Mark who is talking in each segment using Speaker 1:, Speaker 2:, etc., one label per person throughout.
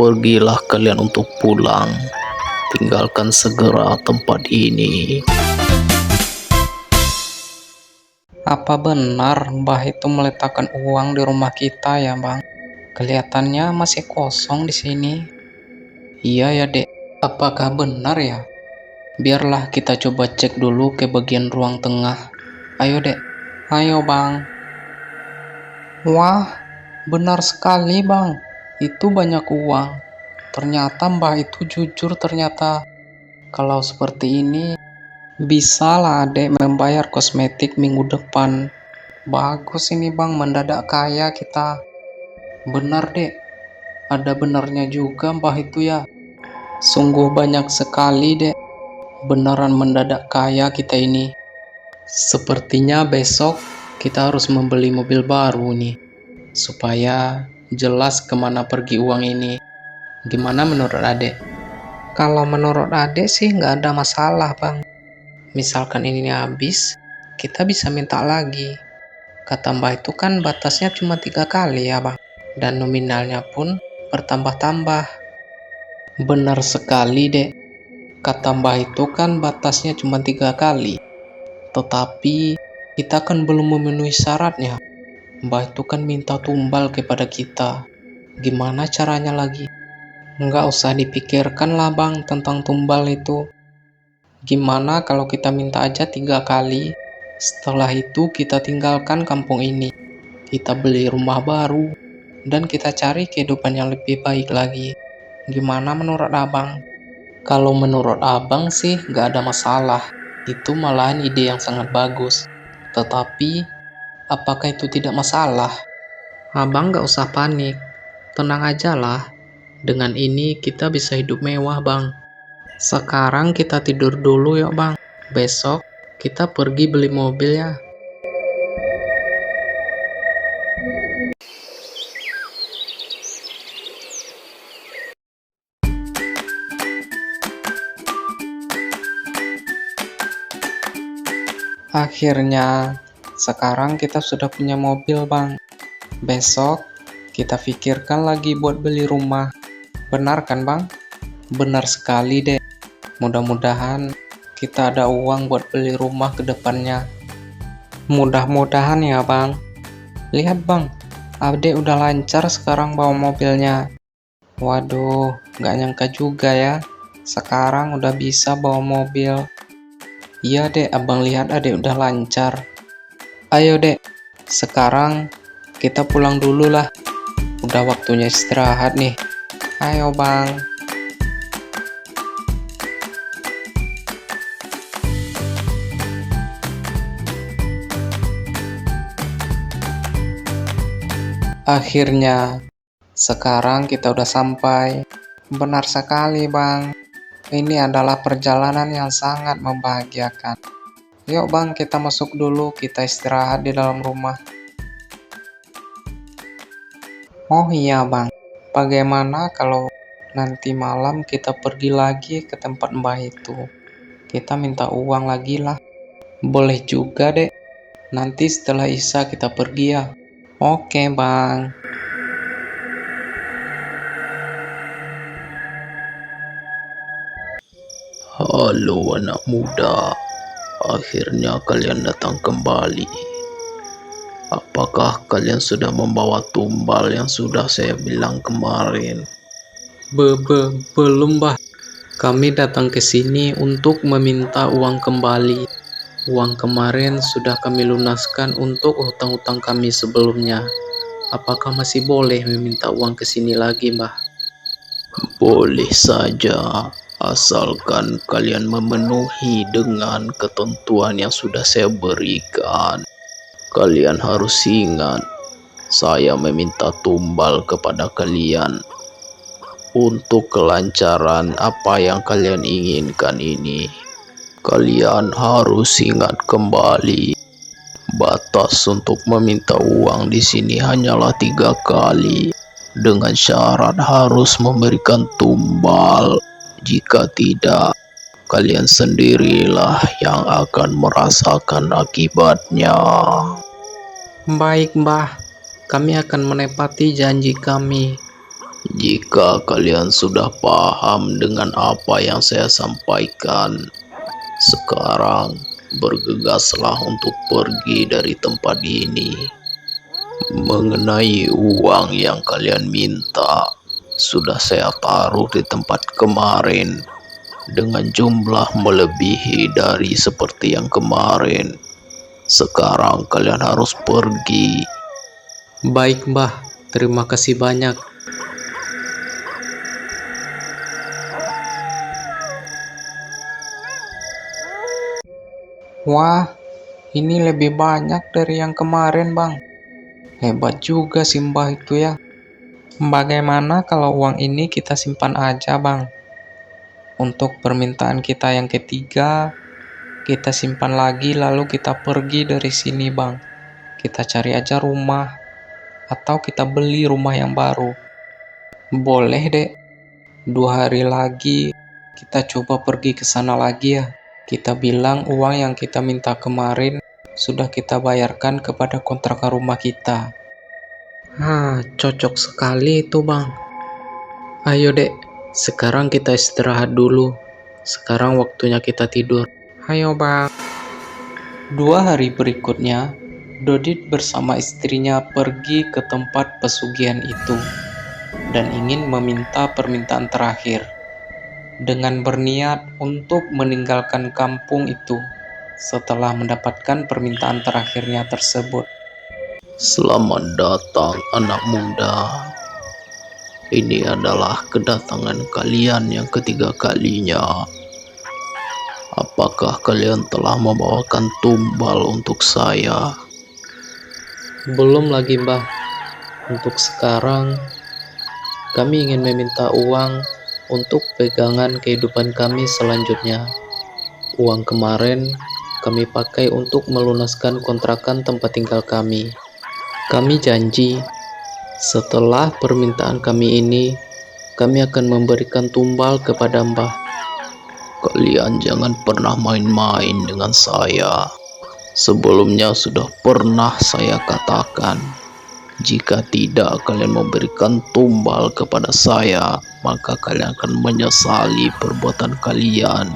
Speaker 1: Pergilah kalian untuk pulang. Tinggalkan segera tempat ini.
Speaker 2: Apa benar Mbah itu meletakkan uang di rumah kita ya, Bang? Kelihatannya masih kosong di sini. Iya ya, Dek. Apakah benar ya? Biarlah kita coba cek dulu ke bagian ruang tengah. Ayo, Dek. Ayo, Bang. Wah, benar sekali, Bang. Itu banyak uang. Ternyata Mbah itu jujur ternyata. Kalau seperti ini, bisalah Adek membayar kosmetik minggu depan. Bagus ini Bang, mendadak kaya kita. Benar Dek, ada benarnya juga Mbah itu ya. Sungguh banyak sekali Dek. Beneran mendadak kaya kita ini. Sepertinya besok kita harus membeli mobil baru nih, supaya jelas kemana pergi uang ini. Gimana menurut Adek? Kalau menurut Adek sih nggak ada masalah Bang. Misalkan ini habis, kita bisa minta lagi. Kata Mbah itu kan batasnya cuma 3 kali ya Bang. Dan nominalnya pun bertambah-tambah. Benar sekali Dek. Kata Mbah itu kan batasnya cuma 3 kali. Tetapi kita kan belum memenuhi syaratnya. Mbah itu kan minta tumbal kepada kita. Gimana caranya lagi? Nggak usah dipikirkan lah Bang tentang tumbal itu. Gimana kalau kita minta aja 3 kali? Setelah itu kita tinggalkan kampung ini. Kita beli rumah baru. Dan kita cari kehidupan yang lebih baik lagi. Gimana menurut Abang? Kalau menurut Abang sih nggak ada masalah. Itu malahan ide yang sangat bagus. Tetapi, apakah itu tidak masalah? Abang nggak usah panik. Tenang aja lah. Dengan ini kita bisa hidup mewah, Bang. Sekarang kita tidur dulu yuk, Bang. Besok kita pergi beli mobil ya. Akhirnya, sekarang kita sudah punya mobil, Bang. Besok, kita pikirkan lagi buat beli rumah. Benar kan, Bang? Benar sekali, Dek. Mudah-mudahan kita ada uang buat beli rumah ke depannya. Mudah-mudahan ya, Bang. Lihat, Bang. Adek udah lancar sekarang bawa mobilnya. Waduh, nggak nyangka juga ya. Sekarang udah bisa bawa mobil. Iya Dek, Abang lihat Adek udah lancar. Ayo Dek, sekarang kita pulang dulu lah. Udah waktunya istirahat nih. Ayo Bang. Akhirnya, sekarang kita udah sampai. Benar sekali Bang. Ini adalah perjalanan yang sangat membahagiakan. Yuk Bang, kita masuk dulu, kita istirahat di dalam rumah. Oh iya Bang, bagaimana kalau nanti malam kita pergi lagi ke tempat Mbah itu? Kita minta uang lagi lah. Boleh juga Dek. Nanti setelah Isya kita pergi ya. Oke Bang.
Speaker 1: Halo anak muda, akhirnya kalian datang kembali. Apakah kalian sudah membawa tumbal yang sudah saya bilang kemarin?
Speaker 2: Belum Mbah. Kami datang ke sini untuk meminta uang kembali. Uang kemarin sudah kami lunaskan untuk hutang-hutang kami sebelumnya. Apakah masih boleh meminta uang ke sini lagi, Mbah?
Speaker 1: Boleh saja, asalkan kalian memenuhi dengan ketentuan yang sudah saya berikan. Kalian harus ingat, saya meminta tumbal kepada kalian untuk kelancaran apa yang kalian inginkan ini. Kalian harus ingat kembali, batas untuk meminta uang di sini hanyalah 3 kali. Dengan syarat harus memberikan tumbal. Jika tidak, kalian sendirilah yang akan merasakan akibatnya.
Speaker 2: Baik, Mbah. Kami akan menepati janji kami.
Speaker 1: Jika kalian sudah paham dengan apa yang saya sampaikan, sekarang bergegaslah untuk pergi dari tempat ini. Mengenai uang yang kalian minta, sudah saya taruh di tempat kemarin dengan jumlah melebihi dari seperti yang kemarin. Sekarang kalian harus pergi.
Speaker 2: Baik, Mbah. Terima kasih banyak. Wah, ini lebih banyak dari yang kemarin, Bang. Hebat juga si Mbah itu ya. Bagaimana kalau uang ini kita simpan aja, Bang? Untuk permintaan kita yang ketiga, kita simpan lagi lalu kita pergi dari sini, Bang. Kita cari aja rumah atau kita beli rumah yang baru. Boleh, Dek. 2 hari lagi kita coba pergi ke sana lagi ya. Kita bilang uang yang kita minta kemarin sudah kita bayarkan kepada kontrakan rumah kita. Cocok sekali itu, Bang. Ayo, Dek. Sekarang kita istirahat dulu. Sekarang waktunya kita tidur. Ayo, Bang. 2 hari berikutnya, Dodit bersama istrinya pergi ke tempat pesugihan itu dan ingin meminta permintaan terakhir dengan berniat untuk meninggalkan kampung itu setelah mendapatkan permintaan terakhirnya tersebut.
Speaker 1: Selamat datang anak muda. Ini adalah kedatangan kalian yang ketiga kalinya. Apakah kalian telah membawakan tumbal untuk saya?
Speaker 2: Belum lagi, Mbah. Untuk sekarang, kami ingin meminta uang untuk pegangan kehidupan kami selanjutnya. Uang kemarin kami pakai untuk melunaskan kontrakan tempat tinggal kami. Kami janji, setelah permintaan kami ini, kami akan memberikan tumbal kepada Mbah.
Speaker 1: Kalian jangan pernah main-main dengan saya. Sebelumnya sudah pernah saya katakan, jika tidak kalian memberikan tumbal kepada saya, maka kalian akan menyesali perbuatan kalian.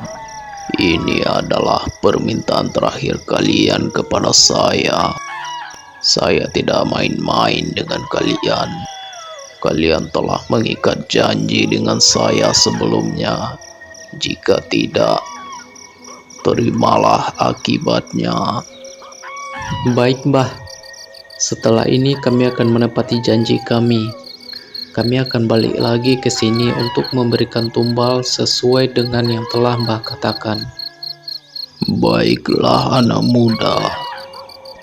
Speaker 1: Ini adalah permintaan terakhir kalian kepada saya. Saya tidak main-main dengan kalian. Kalian telah mengikat janji dengan saya sebelumnya. Jika tidak, terimalah akibatnya.
Speaker 2: Baik, Mbah. Setelah ini kami akan menepati janji kami. Kami akan balik lagi ke sini untuk memberikan tumbal sesuai dengan yang telah Mbah katakan.
Speaker 1: Baiklah anak muda.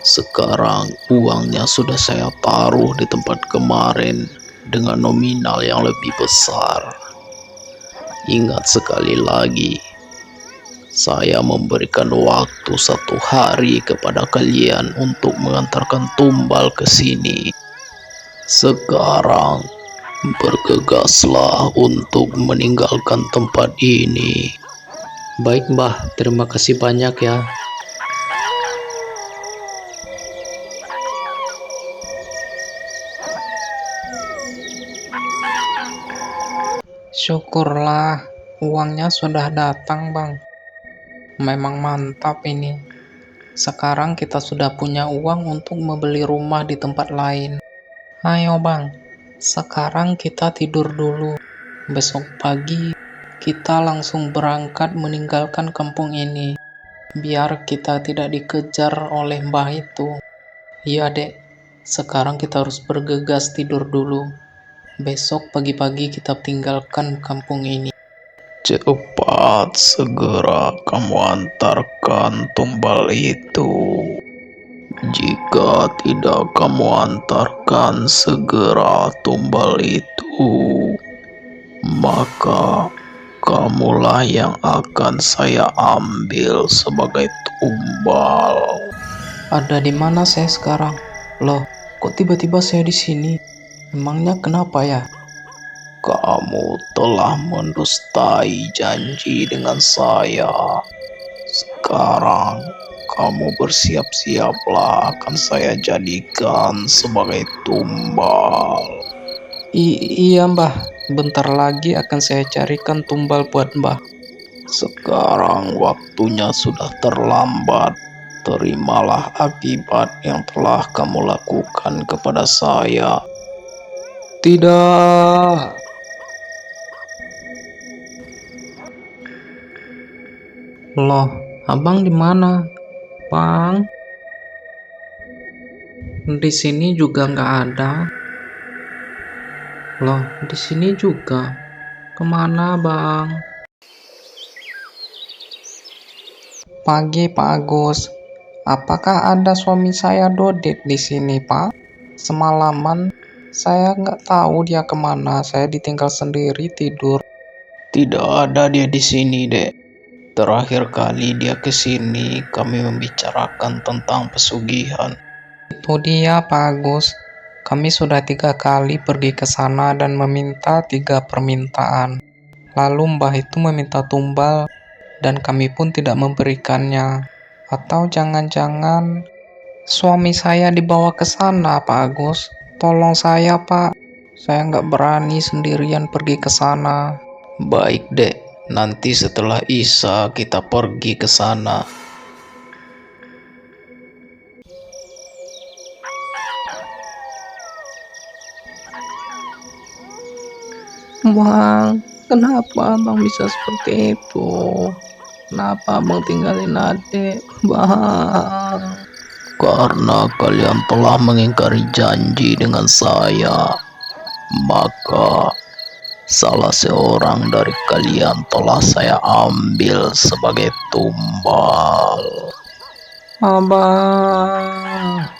Speaker 1: Sekarang uangnya sudah saya taruh di tempat kemarin dengan nominal yang lebih besar. Ingat sekali lagi, saya memberikan waktu 1 hari kepada kalian untuk mengantarkan tumbal ke sini. Sekarang bergegaslah untuk meninggalkan tempat ini.
Speaker 2: Baik, Mbah. Terima kasih banyak ya. Syukurlah, uangnya sudah datang, Bang. Memang mantap ini. Sekarang kita sudah punya uang untuk membeli rumah di tempat lain. Ayo, Bang. Sekarang kita tidur dulu. Besok pagi kita langsung berangkat meninggalkan kampung ini. Biar kita tidak dikejar oleh Mbah itu. Iya, Dek. Sekarang kita harus bergegas tidur dulu. Besok pagi-pagi kita tinggalkan kampung ini.
Speaker 1: Cepat segera kamu antarkan tumbal itu. Jika tidak kamu antarkan segera tumbal itu, maka kamulah yang akan saya ambil sebagai tumbal.
Speaker 2: Ada di mana saya sekarang? Loh, kok tiba-tiba saya di sini? Emangnya kenapa ya?
Speaker 1: Kamu telah mendustai janji dengan saya. Sekarang kamu bersiap-siaplah, akan saya jadikan sebagai tumbal.
Speaker 2: Iya, Mbah. Bentar lagi akan saya carikan tumbal buat Mbah.
Speaker 1: Sekarang waktunya sudah terlambat. Terimalah akibat yang telah kamu lakukan kepada saya.
Speaker 2: Tidak. Loh, abang di mana? Bang, di sini juga nggak ada. Loh, di sini juga. Kemana, Bang? Pagi, Pak Agus. Apakah ada suami saya Dodet di sini, Pak? Semalaman saya nggak tahu dia kemana. Saya ditinggal sendiri tidur.
Speaker 1: Tidak ada dia di sini, Dek. Terakhir kali dia ke sini, kami membicarakan tentang pesugihan.
Speaker 2: Itu dia, Pak Agus. Kami sudah 3 kali pergi ke sana dan meminta 3 permintaan. Lalu Mbah itu meminta tumbal dan kami pun tidak memberikannya. Atau jangan-jangan suami saya dibawa ke sana, Pak Agus. Tolong saya, Pak. Saya nggak berani sendirian pergi ke sana.
Speaker 1: Baik, Dek. Nanti setelah Isya kita pergi ke sana.
Speaker 2: Bang, kenapa Abang bisa seperti itu? Kenapa Abang tinggalin adik? Bang.
Speaker 1: Karena kalian telah mengingkari janji dengan saya, maka salah seorang dari kalian telah saya ambil sebagai tumbal.
Speaker 2: Abang.